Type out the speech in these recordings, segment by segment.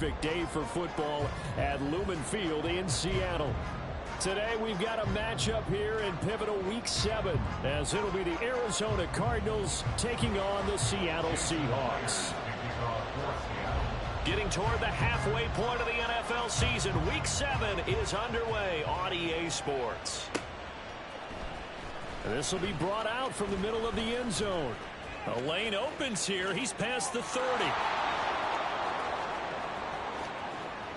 perfect day for football at Lumen Field in Seattle. Today we've got a matchup here in pivotal Week 7 as it'll be the Arizona Cardinals taking on the Seattle Seahawks. Getting toward the halfway point of the NFL season, Week 7 is underway on EA Sports. This will be brought out from the middle of the end zone. A lane opens here. He's past the 30.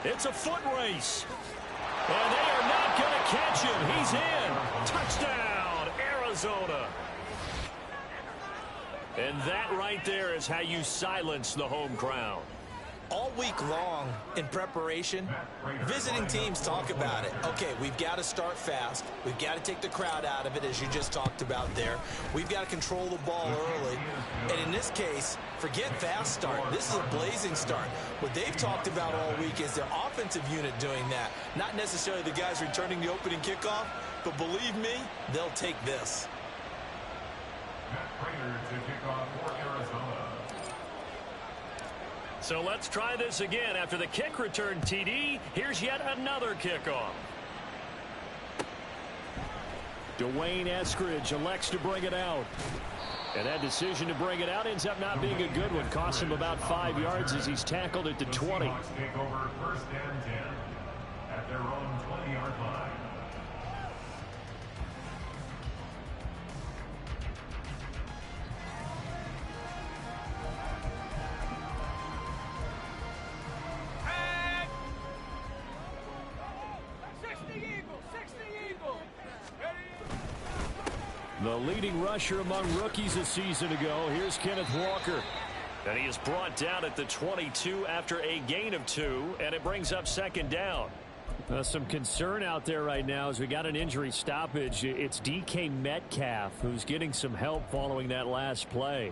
It's a foot race. And they are not going to catch him. He's in. Touchdown, Arizona. And that right there is how you silence the home crowd. All week long in preparation, visiting teams talk about it. Okay, we've got to start fast. We've got to take the crowd out of it, as you just talked about there. We've got to control the ball early. And in this case, forget fast start. This is a blazing start. What they've talked about all week is their offensive unit doing that. Not necessarily the guys returning the opening kickoff, but believe me, they'll take this. So let's try this again. After the kick return TD, here's yet another kickoff. Dwayne Eskridge elects to bring it out. And that decision to bring it out ends up not being a good one. Costs him about 5 yards as he's tackled at the 20. Take over 1st and 10 at their own 20-yard line. The leading rusher among rookies a season ago. Here's Kenneth Walker. And he is brought down at the 22 after a gain of 2, and it brings up 2nd down. Some concern out there right now as we got an injury stoppage. It's DK Metcalf who's getting some help following that last play.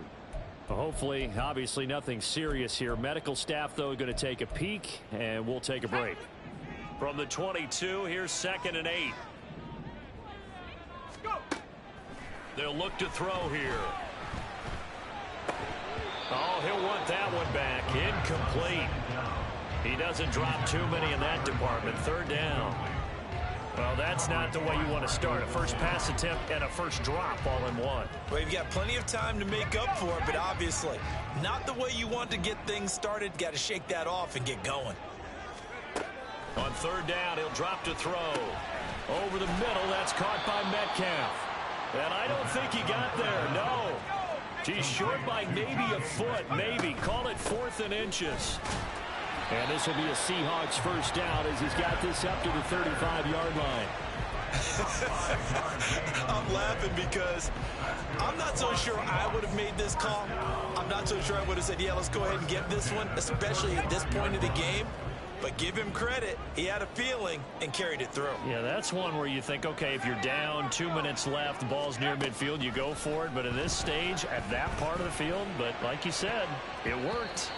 Hopefully, obviously nothing serious here. Medical staff, though, going to take a peek, and we'll take a break. From the 22, here's 2nd and 8. They'll look to throw here. Oh, he'll want that one back. Incomplete. He doesn't drop too many in that department. 3rd down. Well, that's not the way you want to start. A first pass attempt and a first drop all in one. Well, you've got plenty of time to make up for it, but obviously not the way you want to get things started. Got to shake that off and get going. On 3rd down, he'll drop to throw. Over the middle, that's caught by Metcalf. And I don't think he got there, no. He's short by maybe a foot, maybe. Call it 4th and inches. And this will be a Seahawks first down as he's got this up to the 35-yard line. I'm laughing because I'm not so sure I would have made this call. I'm not so sure I would have said, yeah, let's go ahead and get this one, especially at this point of the game. But give him credit. He had a feeling and carried it through. Yeah, that's one where you think, okay, if you're down, 2 minutes left, the ball's near midfield, you go for it. But in this stage, at that part of the field, but like you said, it worked.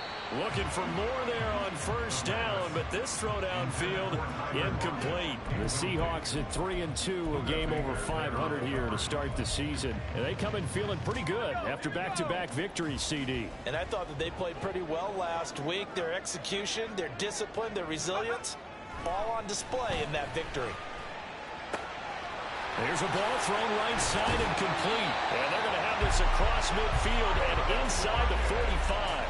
Looking for more there on 1st down, but this throw downfield, incomplete. The Seahawks at 3-2, a game over 500 here to start the season. And they come in feeling pretty good after back-to-back victories, CD. And I thought that they played pretty well last week. Their execution, their discipline, their resilience, all on display in that victory. There's a ball thrown right side and complete. And they're going to have this across midfield and inside the 45.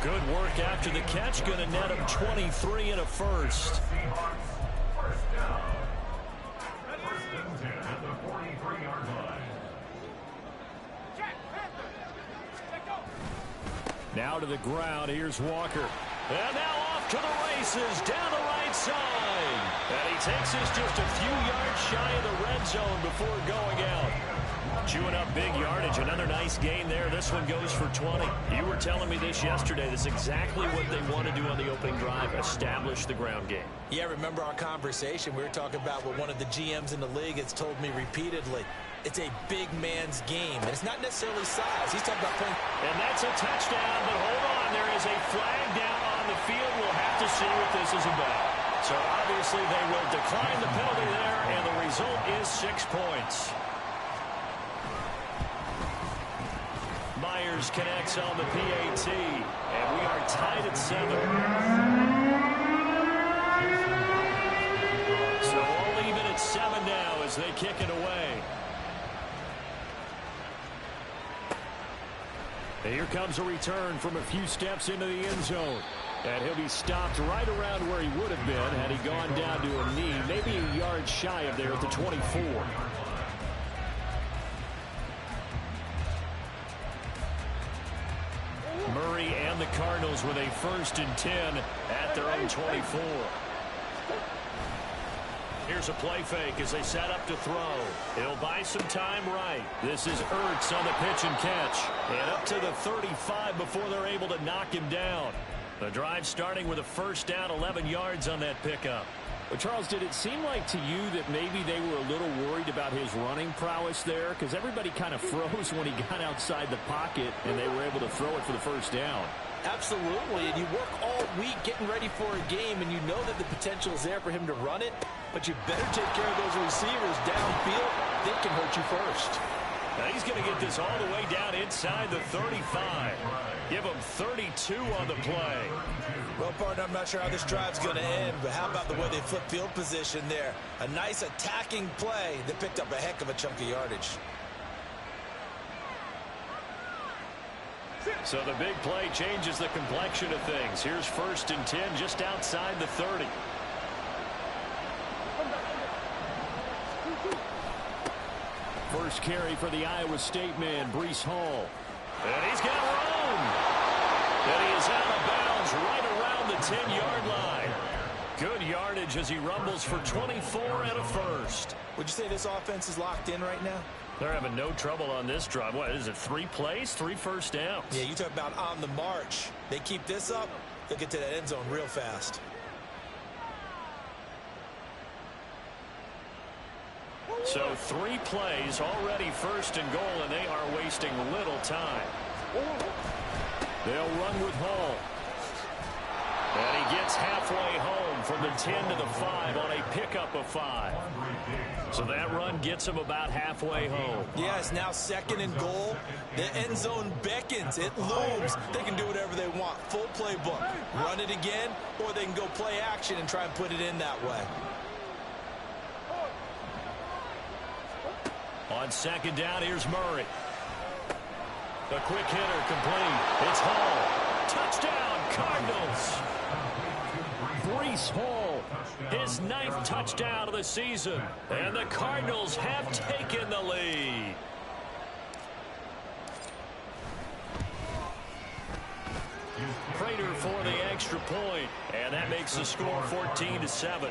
Good work after the catch. Going to net him 23 and a first. Now to the ground. Here's Walker. And now off to the races down the right side. And he takes this just a few yards shy of the red zone before going out. Chewing up big yardage. Another nice gain there. This one goes for 20. You were telling me this yesterday. This is exactly what they want to do on the opening drive. Establish the ground game. Yeah, remember our conversation. We were talking about what one of the GMs in the league has told me repeatedly. It's a big man's game. And it's not necessarily size. He's talking about playing. And that's a touchdown. But hold on. There is a flag down on the field. We'll have to see what this is about. So obviously they will decline the penalty there. And the result is 6 points. Myers connects on the PAT, and we are tied at 7. comes a return from a few steps into the end zone. And he'll be stopped right around where he would have been had he gone down to a knee, maybe a yard shy of there at the 24. Murray and the Cardinals with a 1st and 10 at their own 24. Here's a play fake as they set up to throw. He'll buy some time right. This is Ertz on the pitch and catch. And up to the 35 before they're able to knock him down. The drive starting with a 1st down, 11 yards on that pickup. Well, Charles, did it seem like to you that maybe they were a little worried about his running prowess there? Because everybody kind of froze when he got outside the pocket, and they were able to throw it for the 1st down. Absolutely, and you work all week getting ready for a game, and you know that the potential is there for him to run it, but you better take care of those receivers downfield. They can hurt you first. Now he's going to get this all the way down inside the 35. Give him 32 on the play. Well, partner, I'm not sure how this drive's going to end, but how about the way they flip field position there? A nice attacking play that picked up a heck of a chunk of yardage. So the big play changes the complexion of things. Here's 1st and 10 just outside the 30. First carry for the Iowa State man, Breece Hall. And he's got room. And he is out of bounds right around the 10-yard line. Good yardage as he rumbles for 24 and a 1st. Would you say this offense is locked in right now? They're having no trouble on this drive. What is it, 3 plays, 3 1st downs? Yeah, you talk about on the march. They keep this up, they'll get to that end zone real fast. So 3 plays, already 1st and goal, and they are wasting little time. They'll run with Hall. And he gets halfway home from the 10 to the 5 on a pickup of 5. So that run gets him about halfway home. Yeah, it's now 2nd and goal. The end zone beckons. It looms. They can do whatever they want. Full playbook. Run it again, or they can go play action and try and put it in that way. On 2nd down, here's Murray. The quick hitter complete. It's Hall. Touchdown, Cardinals. Breece Hall, his 9th touchdown of the season. And the Cardinals have taken the lead. Prater for the extra point. And that makes the score 14-7. Seahawks 7.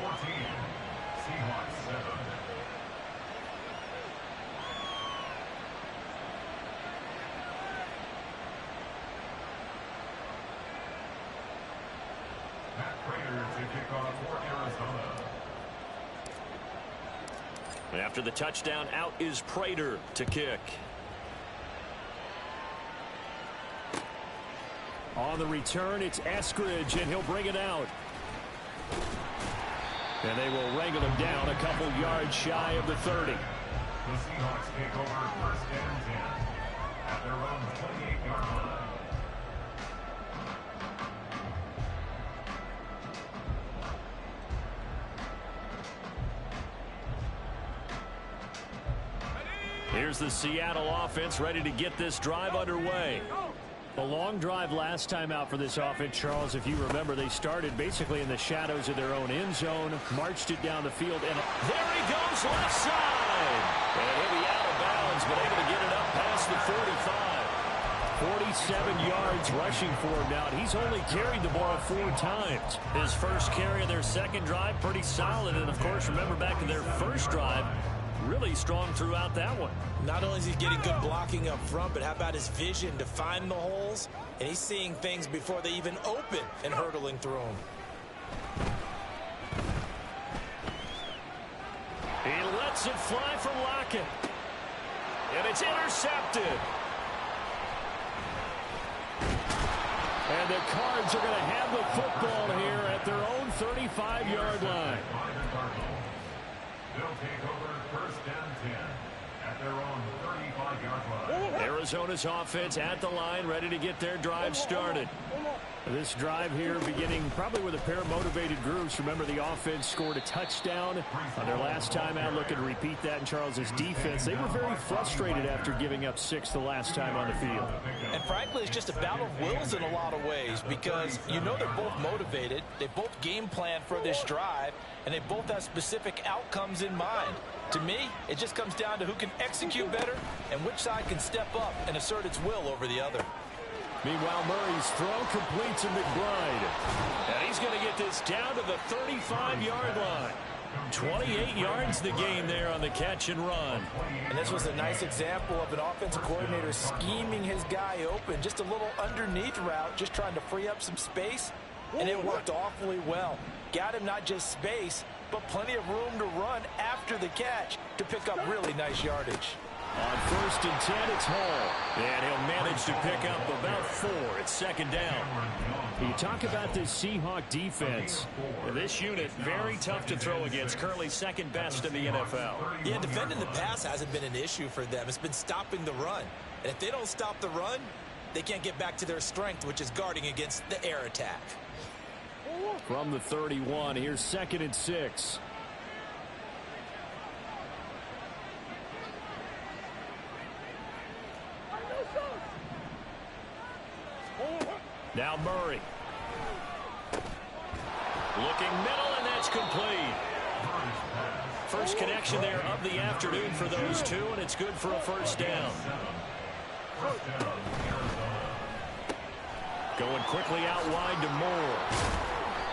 After the touchdown, out is Prater to kick. On the return, it's Eskridge, and he'll bring it out. And they will wrangle him down a couple yards shy of the 30. The Seahawks take over 1st and 10 at their own 28-yard line. Here's the Seattle offense ready to get this drive underway. The long drive last time out for this offense, Charles, if you remember, they started basically in the shadows of their own end zone, marched it down the field, and there he goes left side. And he'll be out of bounds, but able to get it up past the 45. 47 yards rushing for him now. He's only carried the ball 4 times. His first carry of their 2nd drive, pretty solid. And, of course, remember back to their 1st drive, really strong throughout that one. Not only is he getting good blocking up front, but how about his vision to find the holes? And he's seeing things before they even open and hurtling through them. He lets it fly for Lockett. And it's intercepted. And the Cards are going to have the football here at their own 35-yard line. They'll take over 1st and 10 at their own 35-yard line. Arizona's offense at the line, ready to get their drive started. This drive here beginning probably with a pair of motivated groups. Remember, the offense scored a touchdown on their last time out. Looking to repeat that in Charles's defense. They were very frustrated after giving up 6 the last time on the field. And frankly, it's just a battle of wills in a lot of ways because you know they're both motivated. They both game plan for this drive, and they both have specific outcomes in mind. To me, it just comes down to who can execute better and which side can step up and assert its will over the other. Meanwhile, Murray's throw completes to McBride. And he's going to get this down to the 35-yard line. 28 yards the game there on the catch and run. And this was a nice example of an offensive coordinator scheming his guy open. Just a little underneath route, just trying to free up some space. And it worked awfully well. Got him not just space, but plenty of room to run after the catch to pick up really nice yardage. On 1st and 10, it's Hall. And he'll manage to pick up about 4. It's second down. You talk about this Seahawk defense. This unit, very tough to throw against. Currently second best in the NFL. Yeah, defending the pass hasn't been an issue for them. It's been stopping the run. And if they don't stop the run, they can't get back to their strength, which is guarding against the air attack. From the 31, here's 2nd and 6. Now Murray. Looking middle, and that's complete. First connection there of the afternoon for those two, and it's good for a first down. Going quickly out wide to Moore.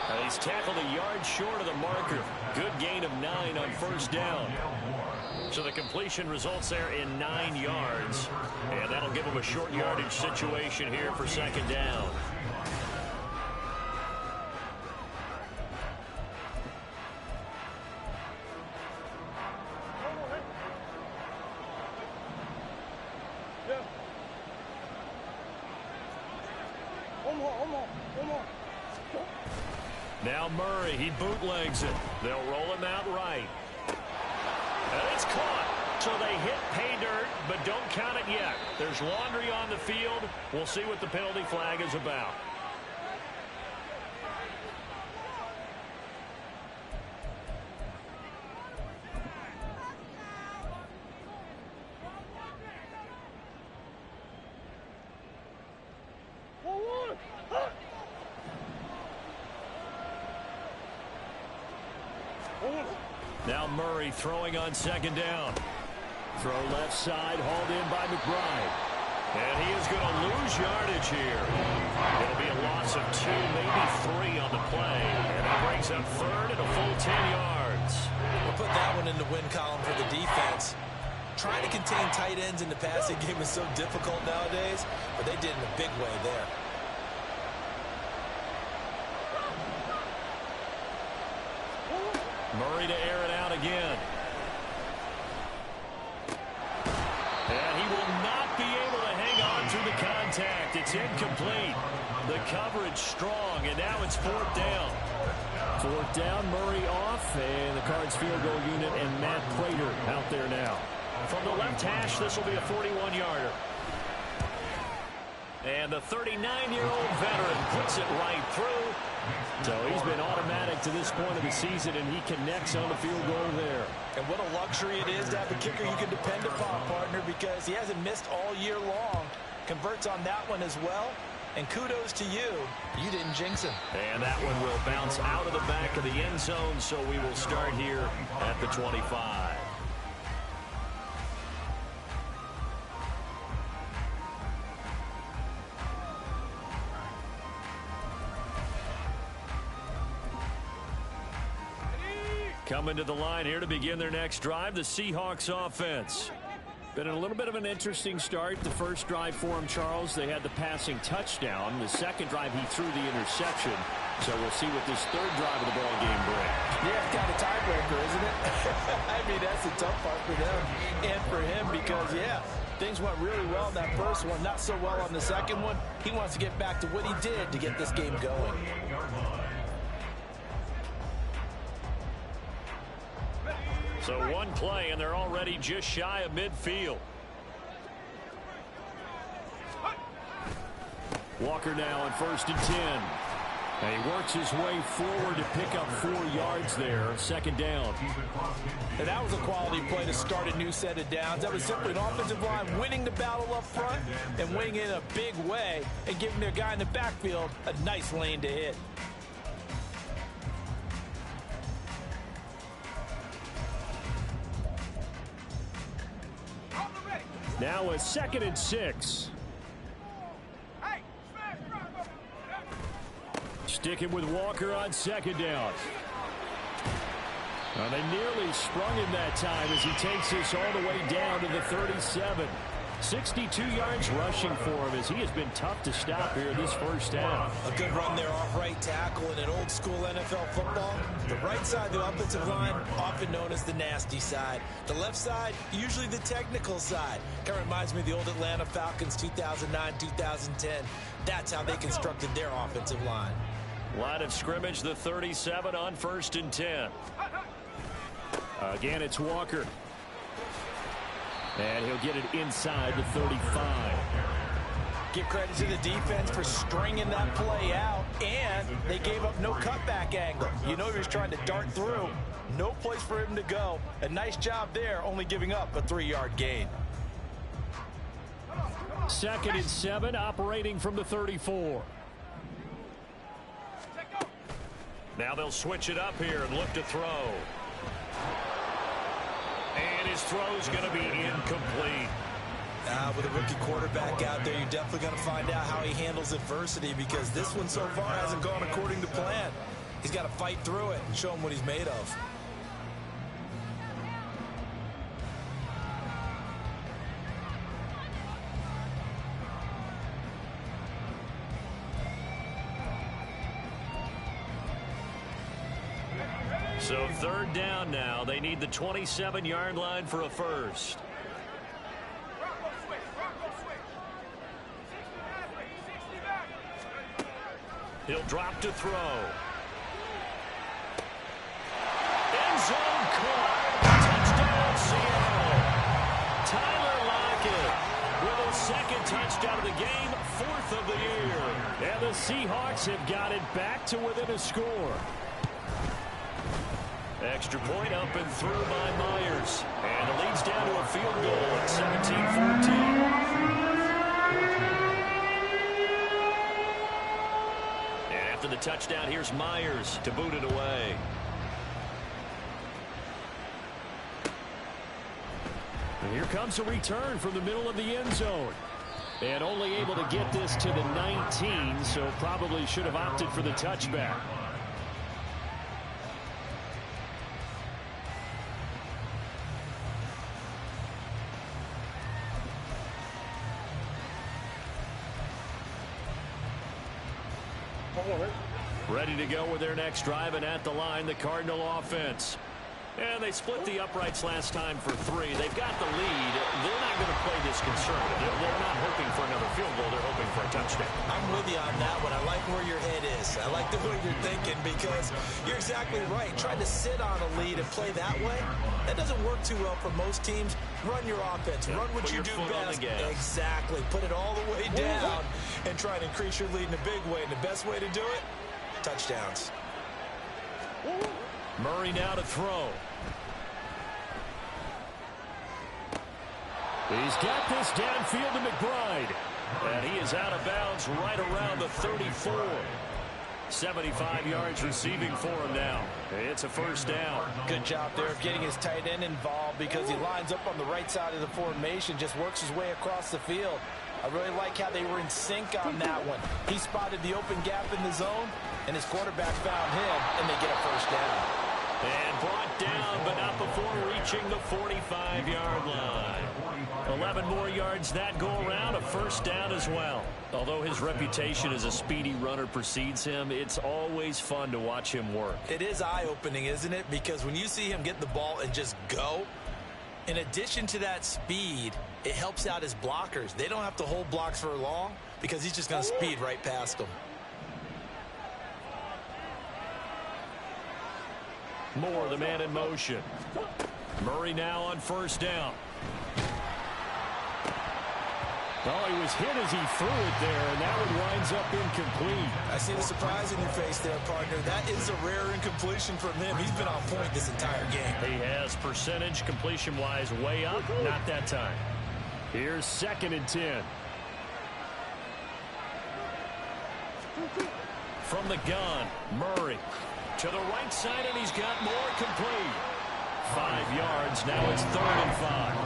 And he's tackled a yard short of the marker. Good gain of 9 on first down. So the completion results there in 9 yards. And that'll give him a short yardage situation here for second down. Now Murray, he bootlegs it. They'll roll him out right. And it's caught. So they hit pay dirt, but don't count it yet. There's laundry on the field. We'll see what the penalty flag is about. Now Murray throwing on second down. Throw left side, hauled in by McBride. And he is going to lose yardage here. It'll be a loss of 2, maybe 3 on the play. And that brings up 3rd and a full 10 yards. We'll put that one in the win column for the defense. Trying to contain tight ends in the passing game is so difficult nowadays, but they did in a big way there. Murray to air it out again. And he will not be able to hang on through the contact. It's incomplete. The coverage strong, and now it's 4th down. 4th down, Murray off, and the Cards field goal unit and Matt Prater out there now. From the left hash, this will be a 41-yarder. And the 39-year-old veteran puts it right through. So he's been automatic to this point of the season, and he connects on the field goal there. And what a luxury it is to have a kicker you can depend upon, partner, because he hasn't missed all year long. Converts on that one as well. And kudos to you. You didn't jinx him. And that one will bounce out of the back of the end zone, so we will start here at the 25. Coming to the line here to begin their next drive, the Seahawks offense. Been a little bit of an interesting start. The first drive for him, Charles, they had the passing touchdown. The second drive, he threw the interception. So we'll see what this third drive of the ball game brings. Yeah, it's kind of tiebreaker, isn't it? I mean, that's the tough part for them and for him because, yeah, things went really well in that first one, not so well on the second one. He wants to get back to what he did to get this game going. So one play, and they're already just shy of midfield. Walker now on 1st and 10. And he works his way forward to pick up 4 yards there. 2nd down. And that was a quality play to start a new set of downs. That was simply an offensive line winning the battle up front and winning it in a big way and giving their guy in the backfield a nice lane to hit. Now a 2nd and 6. Sticking with Walker on 2nd down. They nearly sprung him that time as he takes this all the way down to the 37. 62 yards rushing for him as he has been tough to stop here this first half. A good run there off right tackle in an old school NFL football. The right side of the offensive line, often known as the nasty side. The left side, usually the technical side. Kind of reminds me of the old Atlanta Falcons 2009-2010. That's how they constructed their offensive line. Line of scrimmage, the 37 on 1st and 10. Again, it's Walker. And he'll get it inside the 35. Give credit to the defense for stringing that play out, and they gave up no cutback angle. You know he was trying to dart through. No place for him to go. A nice job there, only giving up a 3-yard gain. 2nd and 7, operating from the 34. Now they'll switch it up here and look to throw. And his throw's going to be incomplete. With a rookie quarterback out there, you're definitely going to find out how he handles adversity because this one so far hasn't gone according to plan. He's got to fight through it and show him what he's made of. So 3rd down now. They need the 27-yard line for a first. He'll drop to throw. End zone caught. Touchdown, Seattle. Tyler Lockett with his 2nd touchdown of the game, 4th of the year. And the Seahawks have got it back to within a score. Extra point up and through by Myers. And it leads down to a field goal at 17-14. And after the touchdown, here's Myers to boot it away. And here comes a return from the middle of the end zone. And only able to get this to the 19, so probably should have opted for the touchback. Ready to go with their next drive, and at the line, the Cardinal offense. And they split the uprights last time for 3. They've got the lead. They're not going to play this conservative. They're not hoping for another field goal. They're hoping for a touchdown. I'm with you on that one. I like where your head is. I like the way you're thinking because you're exactly right. Trying to sit on a lead and play that way, that doesn't work too well for most teams. Run your offense. Run what you do best. Exactly. Put it all the way down and try to increase your lead in a big way. And the best way to do it, touchdowns. Murray now to throw. He's got this downfield to McBride. And he is out of bounds right around the 34. 75 yards receiving for him now. It's a first down. Good job there of getting his tight end involved because he lines up on the right side of the formation, just works his way across the field. I really like how they were in sync on that one. He spotted the open gap in the zone, and his quarterback found him, and they get a first down. And brought down, but not before reaching the 45-yard line. 11 more yards that go around, a first down as well. Although his reputation as a speedy runner precedes him, it's always fun to watch him work. It is eye-opening, isn't it? Because when you see him get the ball and just go, in addition to that speed, it helps out his blockers. They don't have to hold blocks for long because he's just going to speed right past them. Moore, the man in motion. Murray now on first down. Oh, he was hit as he threw it there, and that one winds up incomplete. I see the surprise in your face there, partner. That is a rare incompletion from him. He's been on point this entire game. He has percentage completion-wise way up, not that time. Here's 2nd and 10. From the gun, Murray to the right side, and he's got more, complete. 5 yards. Now it's 3rd and 5.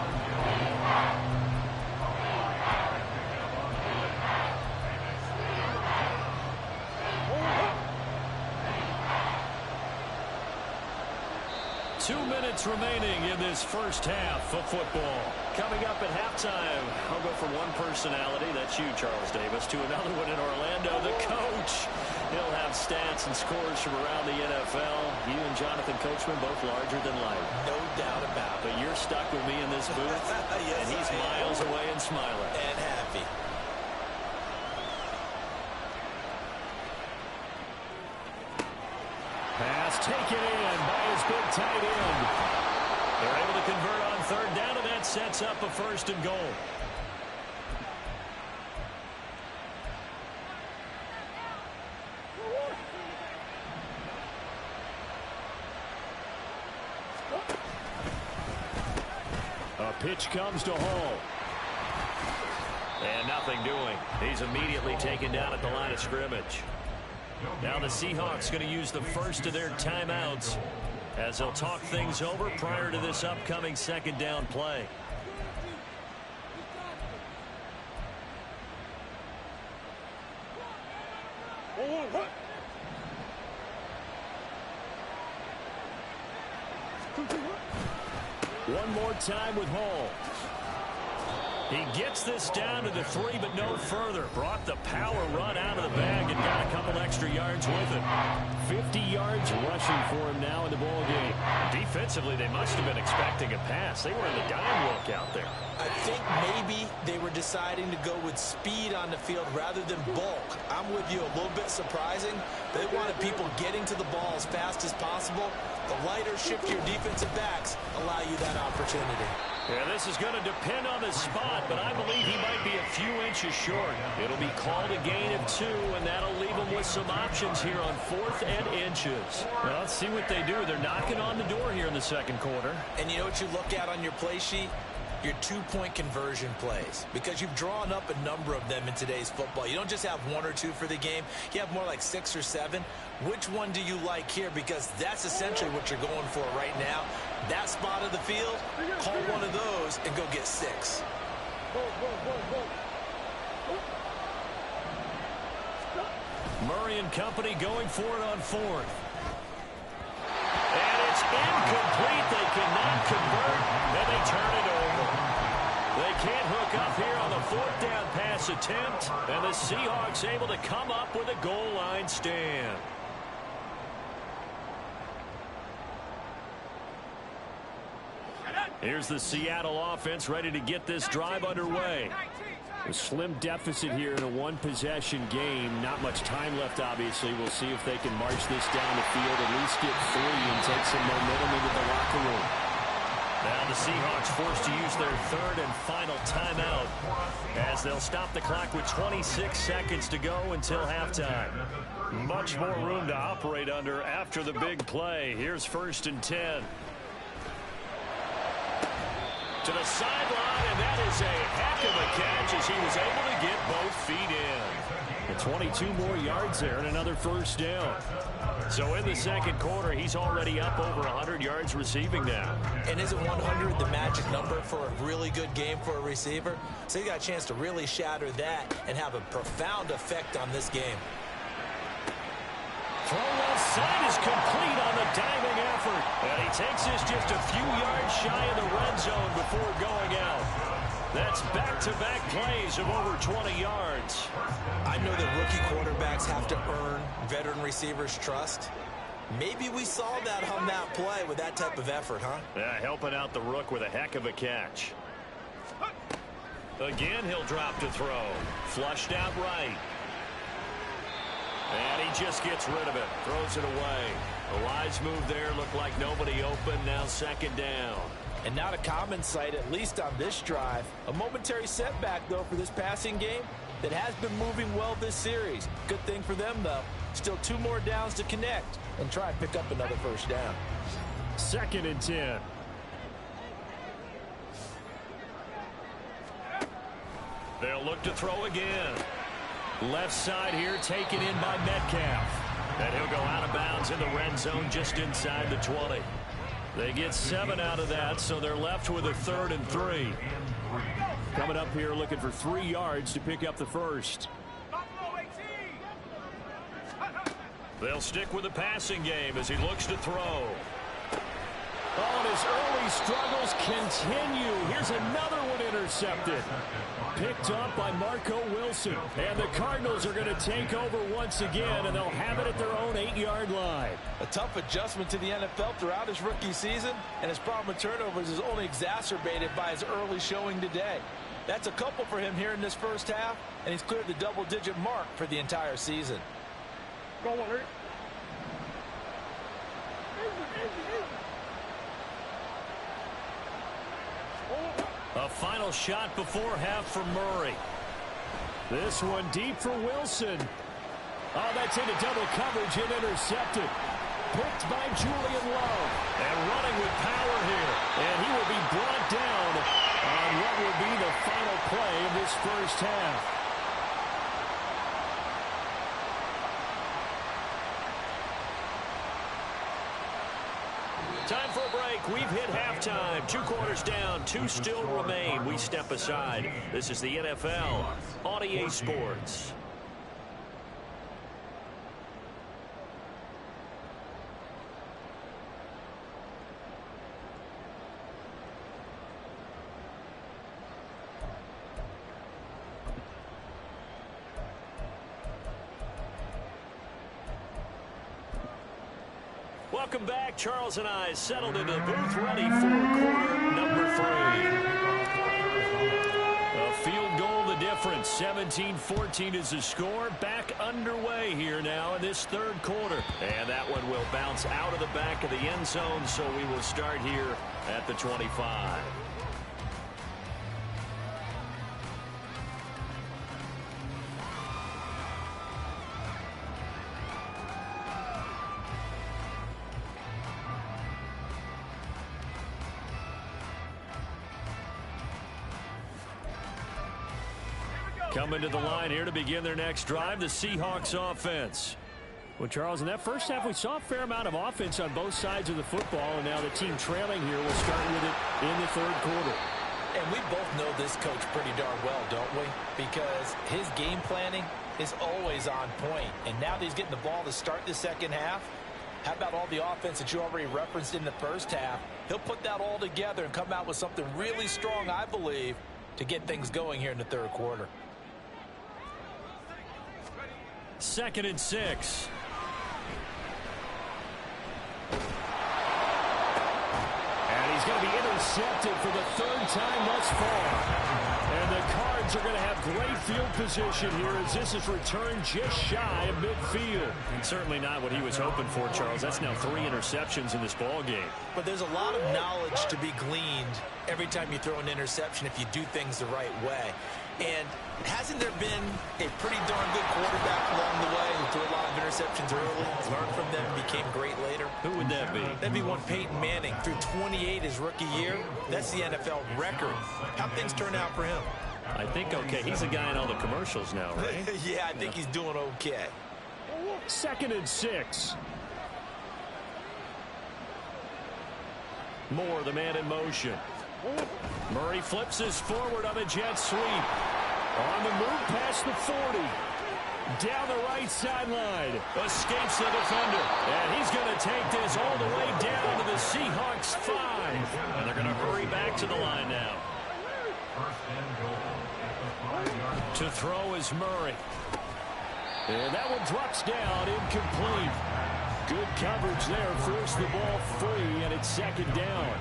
2 minutes remaining in this first half of football. Coming up at halftime, I'll go from one personality, that's you, Charles Davis, to another one in Orlando, the coach. He'll have stats and scores from around the NFL. You and Jonathan Coachman both larger than life. No doubt about it. But you're stuck with me in this booth, yes, and he's miles away and smiling. And happy. Pass taken in by his big tight end. They're able to convert on 3rd down, and that sets up a 1st and goal. A pitch comes to Hall. And nothing doing. He's immediately taken down at the line of scrimmage. Now the Seahawks going to use the first of their timeouts as they'll talk things over prior to this upcoming 2nd down play. One more time with Hall. He gets this down to the 3, but no further. Brought the power run out of the bag and got a couple extra yards with it. 50 yards rushing for him now in the ball game. Defensively, they must have been expecting a pass. They were in the dime look out there. I think maybe they were deciding to go with speed on the field rather than bulk. I'm with you, a little bit surprising. They wanted people getting to the ball as fast as possible. The lighter, shiftier defensive backs allow you that opportunity. Yeah, this is going to depend on the spot, but I believe he might be a few inches short. It'll be called a gain of 2, and that'll leave him with some options here on 4th and inches. Well, let's see what they do. They're knocking on the door here in the 2nd quarter. And you know what you look at on your play sheet? Your 2-point conversion plays, because you've drawn up a number of them in today's football. You don't just have 1 or 2 for the game. You have more like 6 or 7. Which one do you like here? Because that's essentially what you're going for right now. That spot of the field, call one of those and go get 6. Murray and company going for it on 4th. And it's incomplete. They cannot convert, and they turn it over. They can't hook up here on the 4th down pass attempt, and the Seahawks able to come up with a goal line stand. Here's the Seattle offense ready to get this drive underway. A slim deficit here in a one-possession game. Not much time left, obviously. We'll see if they can march this down the field, at least get 3 and take some momentum into the locker room. Now the Seahawks forced to use their 3rd and final timeout as they'll stop the clock with 26 seconds to go until halftime. Much more room to operate under after the big play. Here's 1st and 10. To the sideline, and that is a heck of a catch as he was able to get both feet in. And 22 more yards there and another 1st down. So in the 2nd quarter, he's already up over 100 yards receiving now. And isn't 100 the magic number for a really good game for a receiver? So you got a chance to really shatter that and have a profound effect on this game. Throw left side is complete on the diving effort. And he takes this just a few yards shy of the red zone before going out. That's back-to-back plays of over 20 yards. I know that rookie quarterbacks have to earn veteran receivers' trust. Maybe we saw that on that play with that type of effort, huh? Yeah, helping out the rook with a heck of a catch. Again, he'll drop to throw. Flushed out right. And he just gets rid of it. Throws it away. A wise move there. Looked like nobody open. Now 2nd down. And not a common sight, at least on this drive. A momentary setback, though, for this passing game that has been moving well this series. Good thing for them, though. Still 2 more downs to connect and try and pick up another first down. 2nd and 10. They'll look to throw again. Left side here taken in by Metcalf. And he'll go out of bounds in the red zone just inside the 20. They get 7 out of that, so they're left with a 3rd and 3. Coming up here looking for 3 yards to pick up the first. They'll stick with the passing game as he looks to throw. Oh, and his early struggles continue. Here's another one intercepted. Picked up by Marco Wilson. And the Cardinals are going to take over once again, and they'll have it at their own 8-yard line. A tough adjustment to the NFL throughout his rookie season, and his problem with turnovers is only exacerbated by his early showing today. That's a couple for him here in this first half, and he's cleared the double-digit mark for the entire season. Go on, Rick. A final shot before half for Murray. This one deep for Wilson. Oh, that's into double coverage and intercepted. Picked by Julian Love. And running with power here. And he will be brought down on what will be the final play of this first half. Time for a break. We've hit halftime. 2 quarters down. 2 still remain. We step aside. This is the NFL on EA Sports. Welcome back. Charles and I settled into the booth ready for quarter number 3. A field goal the difference. 17-14 is the score. Back underway here now in this 3rd quarter. And that one will bounce out of the back of the end zone, so we will start here at the 25. Coming to the line here to begin their next drive, the Seahawks offense. Well, Charles, in that first half, we saw a fair amount of offense on both sides of the football, and now the team trailing here will start with it in the 3rd quarter. And we both know this coach pretty darn well, don't we? Because his game planning is always on point. And now that he's getting the ball to start the second half, how about all the offense that you already referenced in the first half? He'll put that all together and come out with something really strong, I believe, to get things going here in the 3rd quarter. 2nd and 6. And he's going to be intercepted for the 3rd time thus far. And the Cards are going to have great field position here as this is returned just shy of midfield. Certainly not what he was hoping for, Charles. That's now 3 interceptions in this ball game. But there's a lot of knowledge to be gleaned every time you throw an interception if you do things the right way. And hasn't there been a pretty darn good quarterback along the way who threw a lot of interceptions early, learned from them, and became great later? Who would that be? That'd be one Peyton Manning. Threw 28 his rookie year. That's the NFL record. How'd things turn out for him? I think okay. He's a guy in all the commercials now, right? Yeah, I think he's doing okay. 2nd and 6. Moore, the man in motion. Murray flips his forward on a jet sweep. On the move past the 40. Down the right sideline. Escapes the defender. And he's going to take this all the way down to the Seahawks 5. And they're going to hurry back to the line now. To throw is Murray. And that one drops down, incomplete. Good coverage there. Forced the ball free, and it's 2nd down.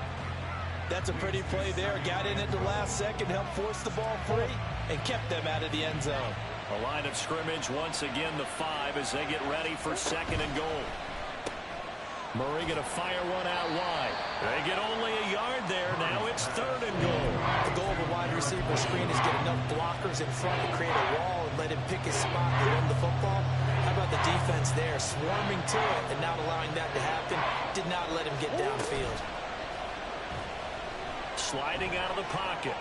That's a pretty play there. Got in at the last second, helped force the ball free, and kept them out of the end zone. A line of scrimmage once again, the 5, as they get ready for 2nd and goal. Murray going to fire one out wide. They get only a yard there. Now it's 3rd and goal. The goal of a wide receiver screen is get enough blockers in front to create a wall and let him pick his spot to run the football. How about the defense there, swarming to it and not allowing that to happen? Did not let him get downfield. Sliding out of the pocket.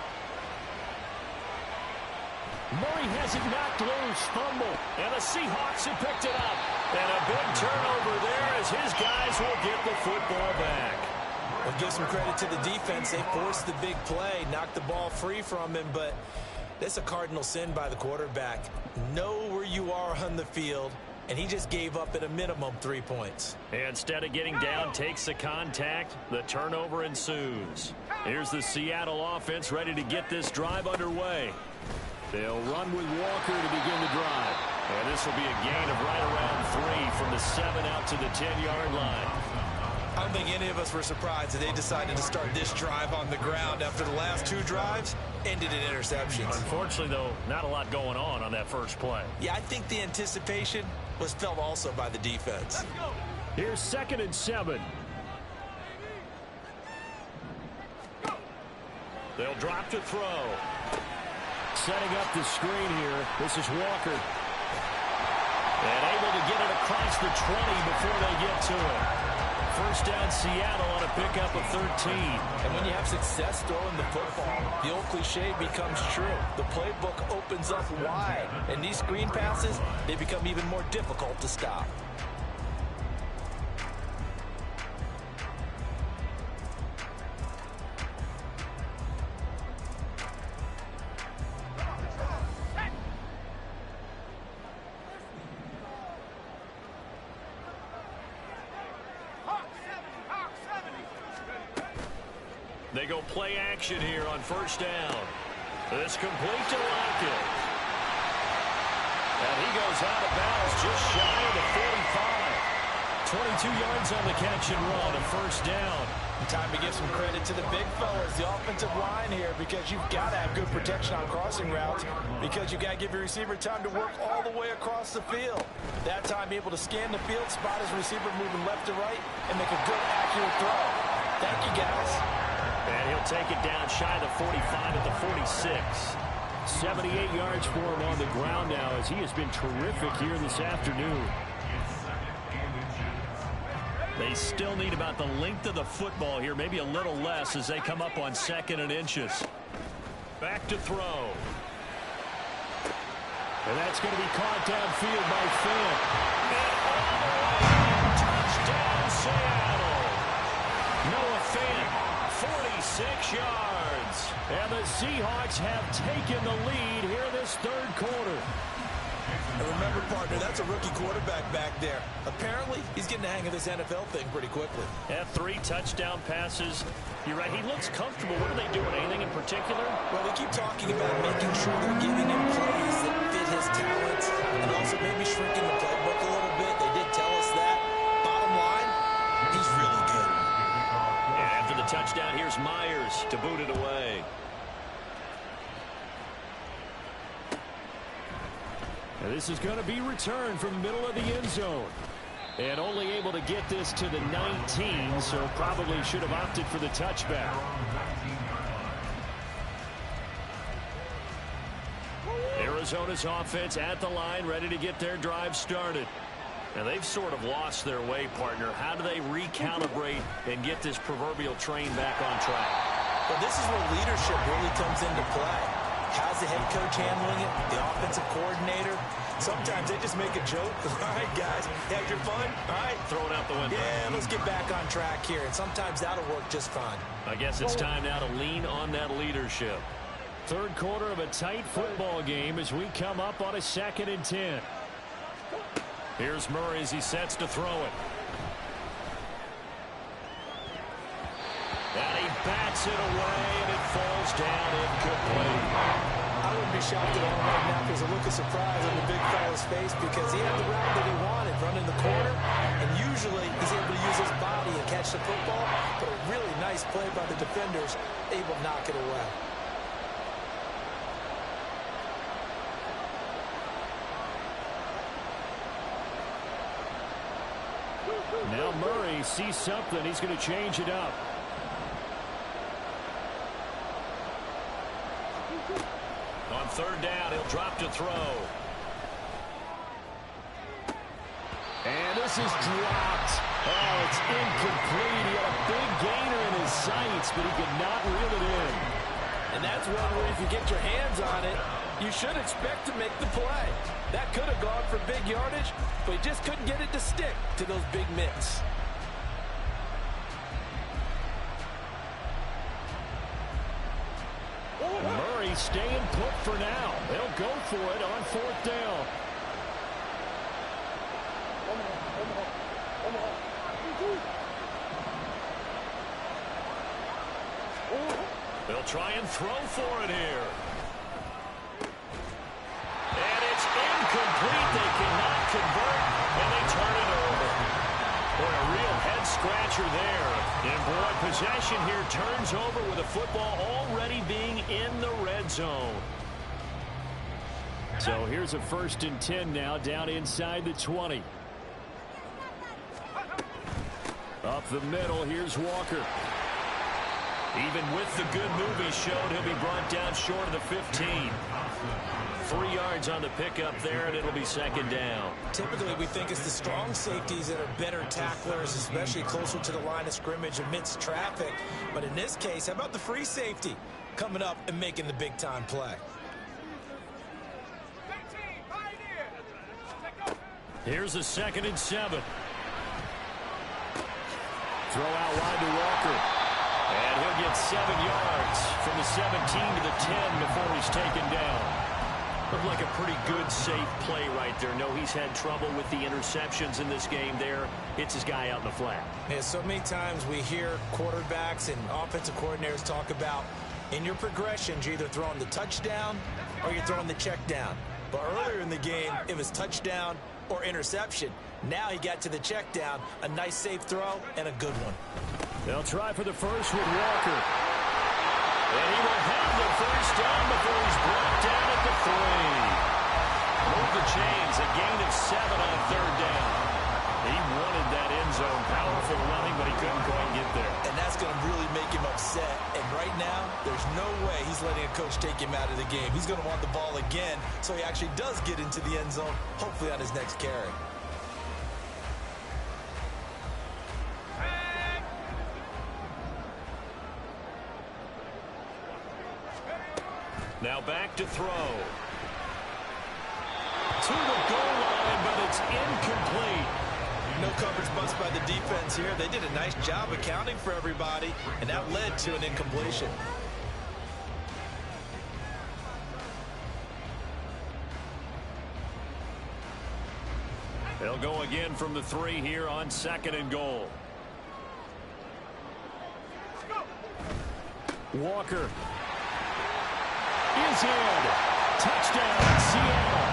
Murray has it knocked loose. Fumble. And the Seahawks have picked it up. And a big turnover there as his guys will get the football back. Well, give some credit to the defense. They forced the big play, knocked the ball free from him, but that's a cardinal sin by the quarterback. Know where you are on the field, and he just gave up at a minimum 3 points. Instead of getting down, takes the contact. The turnover ensues. Here's the Seattle offense ready to get this drive underway. They'll run with Walker to begin the drive. And this will be a gain of right around 3 from the 7 out to the 10-yard line. I don't think any of us were surprised that they decided to start this drive on the ground after the last 2 drives ended in interceptions. Unfortunately, though, not a lot going on that first play. Yeah, I think the anticipation was felt also by the defense. Here's 2nd and 7. They'll drop to throw. Setting up the screen here. This is Walker. And able to get it across the 20 before they get to it. First down Seattle on a pickup of 13. And when you have success throwing the football, the old cliche becomes true. The playbook opens up wide. And these screen passes, they become even more difficult to stop. They go play action here on first down. This complete to Lockett. And he goes out of bounds just shy of the 45. 22 yards on the catch and run, a first down. Time to give some credit to the big fellas, the offensive line here, because you've got to have good protection on crossing routes, because you've got to give your receiver time to work all the way across the field. That time, able to scan the field, spot his receiver moving left to right, and make a good, accurate throw. Thank you, guys. And he'll take it down shy of the 45 at the 46. 78 yards for him on the ground now as he has been terrific here this afternoon. They still need about the length of the football here, maybe a little less as they come up on 2nd and inches. Back to throw. And that's going to be caught downfield by Finn. And touchdown Seattle. Noah Finn, 46 yards. And the Seahawks have taken the lead here this 3rd quarter. And remember, partner, that's a rookie quarterback back there. Apparently, he's getting the hang of this NFL thing pretty quickly. Had 3 touchdown passes. You're right, he looks comfortable. What are they doing? Anything in particular? Well, they keep talking about making sure they're giving him plays that fit his talents and also maybe shrinking the playbook a little bit. They did tell us that. Bottom line, he's really good. And after the touchdown, here's Myers to boot it away. And this is going to be returned from the middle of the end zone. And only able to get this to the 19, so probably should have opted for the touchback. Arizona's offense at the line, ready to get their drive started. And they've sort of lost their way, partner. How do they recalibrate and get this proverbial train back on track? Well, this is where leadership really comes into play. How's the head coach handling it? The offensive coordinator? Sometimes they just make a joke. All right, guys, had your fun? All right. Throw it out the window. Yeah, let's get back on track here. And sometimes that'll work just fine. I guess it's time now to lean on that leadership. 3rd quarter of a tight football game as we come up on a 2nd and 10. Here's Murray as he sets to throw it. And he bats it away, and it falls down incomplete. I wouldn't be shocked at all right now if there's a look of surprise on the big fella's face because he had the route that he wanted, running the corner, and usually he's able to use his body and catch the football, but a really nice play by the defenders, able to knock it away. Now Murray sees something. He's going to change it up. On third down, he'll drop to throw. And this is dropped. Oh, it's incomplete. He had a big gainer in his sights, but he could not reel it in. And that's one where if you get your hands on it, you should expect to make the play. That could have gone for big yardage, but he just couldn't get it to stick to those big mitts. Murray staying put for now. They'll go for it on fourth down. They'll try and throw for it here. And it's incomplete. They cannot convert, and they turn it over. Boy, a real head-scratcher there. And, boy, possession here turns over with the football already being in the red zone. So here's a 1st and 10 now, down inside the 20. Up the middle, here's Walker. Even with the good move he showed, he'll be brought down short of the 15. 3 yards on the pickup there, and it'll be 2nd down. Typically, we think it's the strong safeties that are better tacklers, especially closer to the line of scrimmage amidst traffic. But in this case, how about the free safety coming up and making the big-time play? Here's a 2nd and 7. Throw out wide to Walker. And he'll get 7 yards from the 17 to the 10 before he's taken down. Looked like a pretty good, safe play right there. No, he's had trouble with the interceptions in this game there. Hits his guy out in the flat. Yeah, so many times we hear quarterbacks and offensive coordinators talk about in your progressions, you're either throwing the touchdown or you're throwing the check down. But earlier in the game, it was touchdown or interception. Now he got to the check down, a nice safe throw, and a good one. They'll try for the first with Walker. And he will have the first down before he's brought down at the 3. Move the chains, a gain of 7 on 3rd down. He wanted that end zone. Powerful running, but he couldn't quite get there. And that's going to really make him upset. And right now, there's no way he's letting a coach take him out of the game. He's going to want the ball again, so he actually does get into the end zone, hopefully on his next carry. Now back to throw. To the goal line, but it's incomplete. No coverage bust by the defense here. They did a nice job accounting for everybody, and that led to an incompletion. They'll go again from the 3 here on 2nd and goal. Walker is in. Touchdown, Seattle.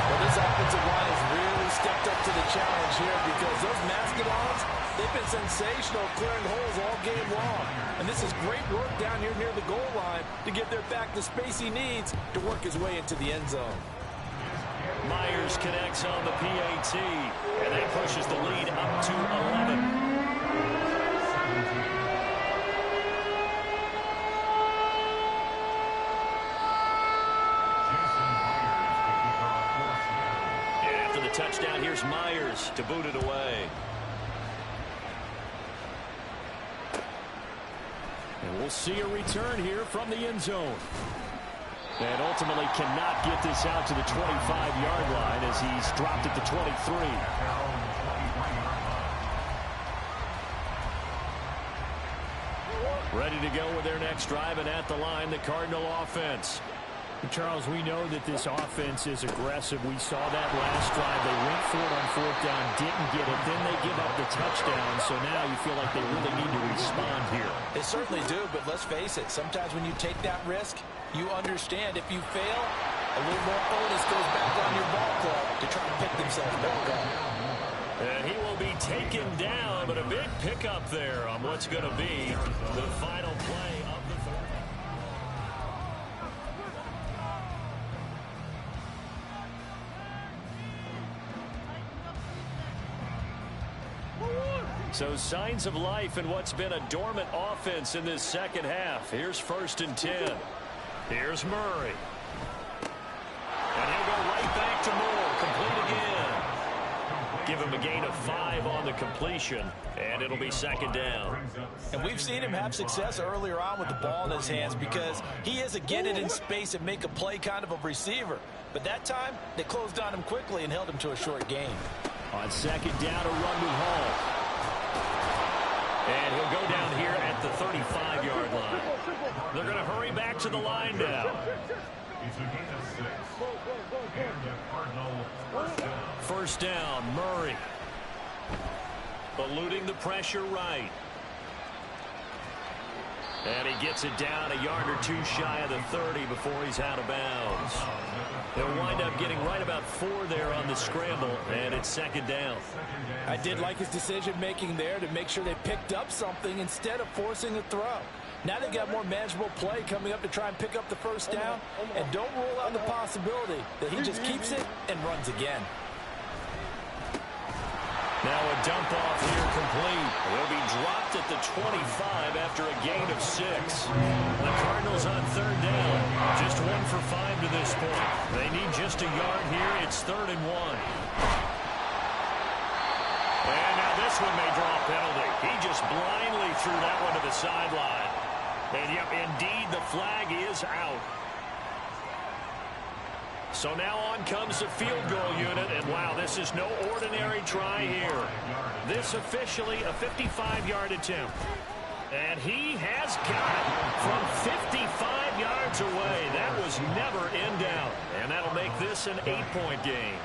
Well, this offensive line has really stepped up to the challenge here because those Mastodons, they've been sensational clearing holes all game long. And this is great work down here near the goal line to give their back the space he needs to work his way into the end zone. Myers connects on the PAT, and that pushes the lead up to 11. Touchdown, here's Myers to boot it away. And we'll see a return here from the end zone. And ultimately cannot get this out to the 25-yard line as he's dropped at the 23. Ready to go with their next drive, and at the line, the Cardinal offense. Charles, we know that this offense is aggressive. We saw that last drive. They went for it on 4th down, didn't get it. Then they give up the touchdown. So now you feel like they really need to respond here. They certainly do, but let's face it. Sometimes when you take that risk, you understand if you fail, a little more onus goes back on your ball club to try to pick themselves back up. And he will be taken down, but a big pickup there on what's going to be the final play of the 4th. So signs of life in what's been a dormant offense in this second half. Here's 1st and 10. Here's Murray. And he'll go right back to Moore. Complete again. Give him a gain of 5 on the completion, and it'll be 2nd down. And we've seen him have success earlier on with the ball in his hands because he is a get it in space and make a play kind of a receiver. But that time, they closed on him quickly and held him to a short gain. On 2nd down, a run to Hall. And he'll go down here at the 35-yard line. They're going to hurry back to the line now. It's a gain of 6. And the Cardinal 1st down. 1st down, Murray. Eluding the pressure right. And he gets it down a yard or 2 shy of the 30 before he's out of bounds. They'll wind up getting right about 4 there on the scramble, and it's 2nd down. I did like his decision-making there to make sure they picked up something instead of forcing a throw. Now they've got more manageable play coming up to try and pick up the 1st down, and don't rule out the possibility that he just keeps it and runs again. Now a dump off here complete. Will be dropped at the 25 after a gain of 6. The Cardinals on 3rd down. Just 1 for 5 to this point. They need just a yard here. It's 3rd and 1. And now this one may draw a penalty. He just blindly threw that one to the sideline. And yep, indeed, the flag is out. So now on comes the field goal unit, and wow, this is no ordinary try here. This officially a 55-yard attempt. And he has got it from 55 yards away. That was never in doubt. And that'll make this an 8-point game.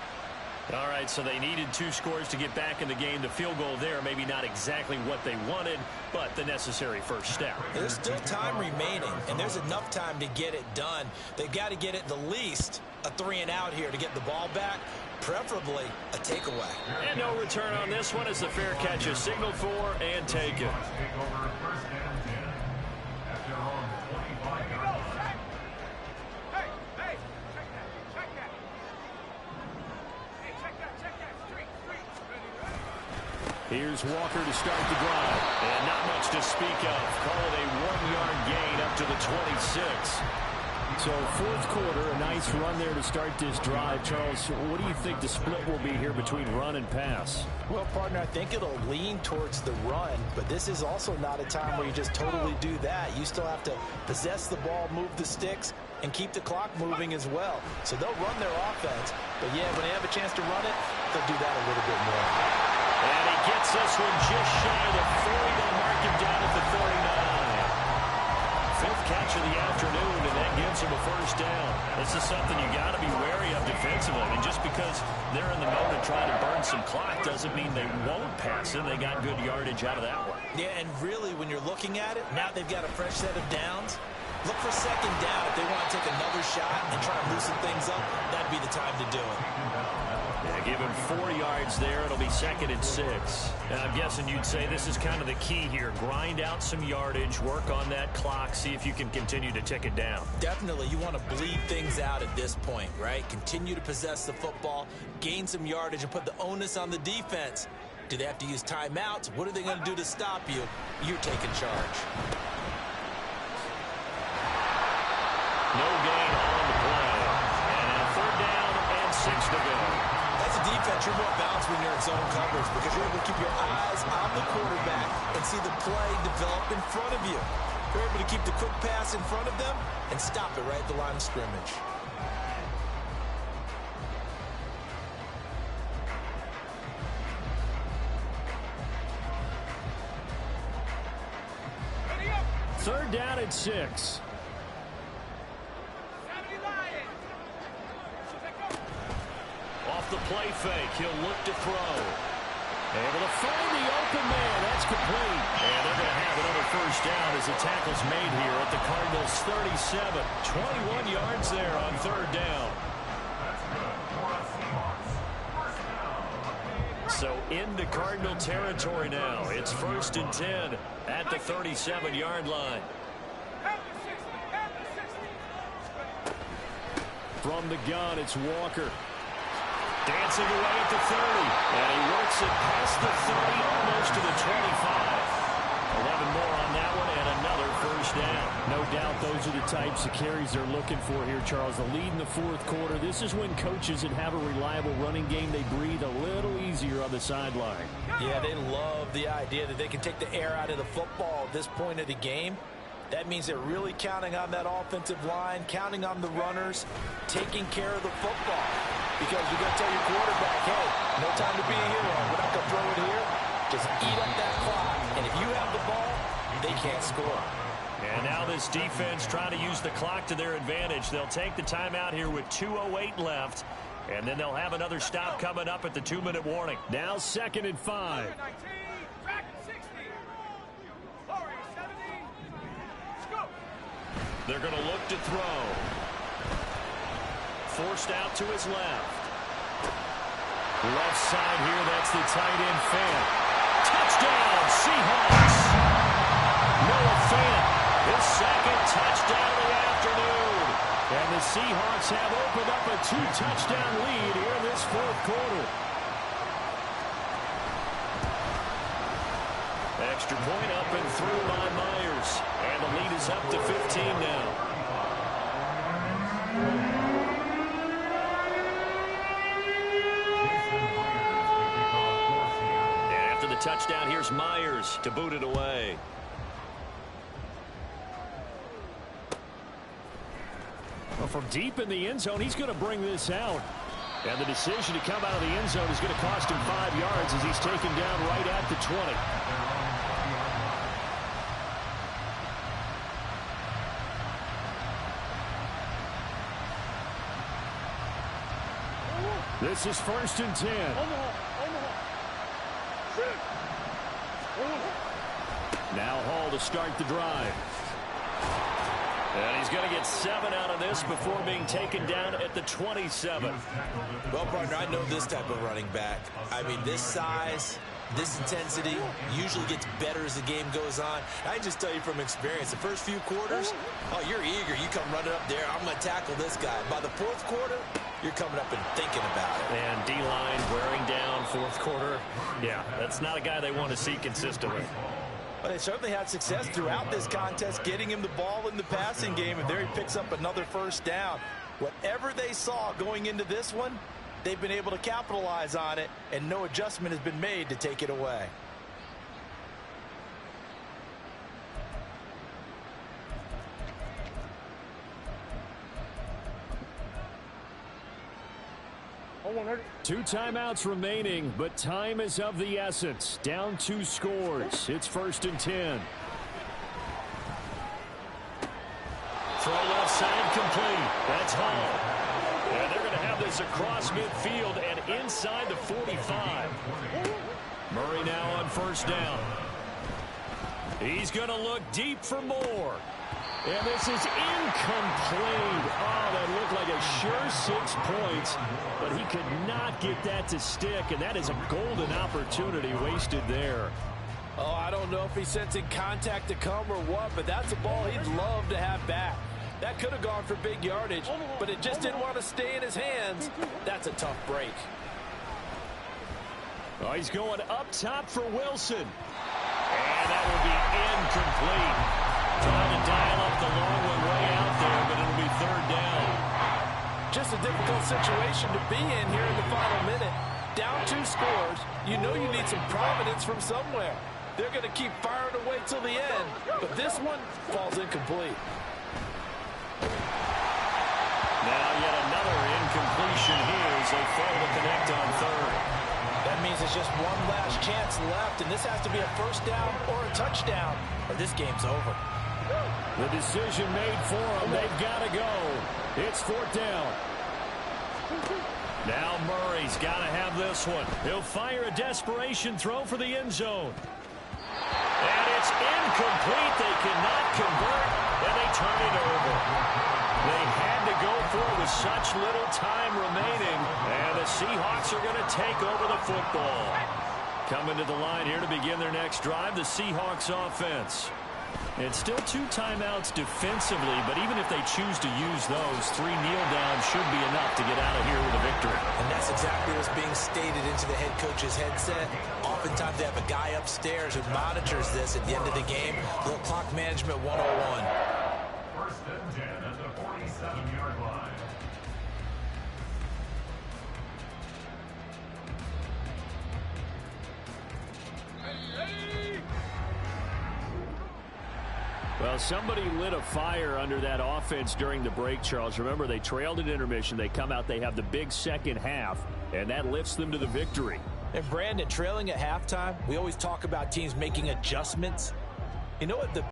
All right, so they needed 2 scores to get back in the game. The field goal there, maybe not exactly what they wanted, but the necessary first step. There's still time remaining, and there's enough time to get it done. They've got to get it the least a 3-and-out here to get the ball back, preferably a takeaway. And no return on this one as the fair catch is signaled for and taken. Take over 1st and 10. At their own 25-yard line. Here's Walker to start the drive. And not much to speak of. Call it a 1-yard gain up to the 26. So 4th quarter, a nice run there to start this drive. Charles, what do you think the split will be here between run and pass? Well, partner, I think it'll lean towards the run, but this is also not a time where you just totally do that. You still have to possess the ball, move the sticks, and keep the clock moving as well. So they'll run their offense, but yeah, when they have a chance to run it, they'll do that a little bit more. And he gets this one just shy of the 40. They'll mark him down at the 39. 5th catch of the afternoon, and that gives him a 1st down. This is something you got to be wary of defensively. And just because they're in the mode of trying to burn some clock doesn't mean they won't pass it. They got good yardage out of that one. Yeah, and really, when you're looking at it, now they've got a fresh set of downs. Look for 2nd down. If they want to take another shot and try and loosen things up, that'd be the time to do it. Yeah, give him 4 yards there. It'll be 2nd and 6. And I'm guessing you'd say this is kind of the key here. Grind out some yardage, work on that clock, see if you can continue to tick it down. Definitely. You want to bleed things out at this point, right? Continue to possess the football, gain some yardage, and put the onus on the defense. Do they have to use timeouts? What are they going to do to stop you? You're taking charge. No gain on the play. And now 3rd down and 6 to go. As a defense, you're more balanced when you're in zone coverage because you're able to keep your eyes on the quarterback and see the play develop in front of you. You're able to keep the quick pass in front of them and stop it right at the line of scrimmage. Third down at 6. Off the play fake, he'll look to throw. Able to find the open man. That's complete. And they're going to have another 1st down as the tackle's made here at the Cardinals' 37. 21 yards there on 3rd down. So into Cardinal territory now. It's 1st and 10 at the 37-yard line. From the gun, it's Walker. Dancing away at the 30. And he works it past the 30, almost to the 25. 11 more on that one, and another first down. No doubt those are the types of carries they're looking for here, Charles. The lead in the fourth quarter. This is when coaches that have a reliable running game, they breathe a little easier on the sideline. Yeah, they love the idea that they can take the air out of the football at this point of the game. That means they're really counting on that offensive line, counting on the runners, taking care of the football. Because you're going to tell your quarterback, hey, no time to be a hero. We're not going to throw it here. Just eat up that clock. And if you have the ball, they can't score. And now this defense trying to use the clock to their advantage. They'll take the timeout here with 2:08 left. And then they'll have another stop coming up at the 2-minute warning. Now 2nd and 5. They're going to look to throw. Forced out to his left. Left side here, that's the tight end Fant. Touchdown, Seahawks. Noah Fant, his second touchdown of the afternoon. And the Seahawks have opened up a 2-touchdown lead here in this fourth quarter. Extra point up and through by Myers. And the lead is up to 15 now. And after the touchdown, here's Myers to boot it away. Well, from deep in the end zone, he's going to bring this out. And the decision to come out of the end zone is going to cost him 5 yards as he's taken down right at the 20. This is 1st and 10. Now Hall to start the drive. And he's going to get 7 out of this before being taken down at the 27. Well, partner, I know this type of running back. I mean, this size, this intensity usually gets better as the game goes on. I just tell you from experience, the first few quarters, oh, you're eager. You come running up there, I'm going to tackle this guy. By the fourth quarter, you're coming up and thinking about it. And D-line wearing down fourth quarter. Yeah, that's not a guy they want to see consistently. But they certainly had success throughout this contest, getting him the ball in the passing game, and there he picks up another first down. Whatever they saw going into this one, they've been able to capitalize on it, and no adjustment has been made to take it away. Two timeouts remaining, but time is of the essence. Down 2 scores. It's 1st and 10. Throw left side complete. That's Hall. And they're going to have this across midfield and inside the 45. Murray now on first down. He's going to look deep for more. And this is incomplete. Oh, that looked like a sure 6 points, but he could not get that to stick, and that is a golden opportunity wasted there. Oh, I don't know if he's sensing contact to come or what, but that's a ball he'd love to have back. That could have gone for big yardage, but it just didn't want to stay in his hands. That's a tough break. Oh, he's going up top for Wilson. And that will be incomplete. Trying to dial up the long one way out there, but it'll be 3rd down. Just a difficult situation to be in here in the final minute. Down 2 scores. You know you need some providence from somewhere. They're going to keep firing away till the end, but this one falls incomplete. Now yet another incompletion here as they fail to connect on 3rd. That means it's just one last chance left, and this has to be a first down or a touchdown, or this game's over. The decision made for them. They've got to go. It's 4th down. Now Murray's got to have this one. He'll fire a desperation throw for the end zone. And it's incomplete. They cannot convert, and they turn it over. They had to go for it with such little time remaining, and the Seahawks are going to take over the football. Coming to the line here to begin their next drive, the Seahawks offense. It's still 2 timeouts defensively, but even if they choose to use those, 3 kneel downs should be enough to get out of here with a victory. And that's exactly what's being stated into the head coach's headset. Oftentimes they have a guy upstairs who monitors this at the end of the game. Little clock management 101. First and 10 at the 47-yard line. Well, somebody lit a fire under that offense during the break, Charles. Remember, they trailed at intermission. They come out, they have the big second half, and that lifts them to the victory. And Brandon, trailing at halftime, we always talk about teams making adjustments. You know what the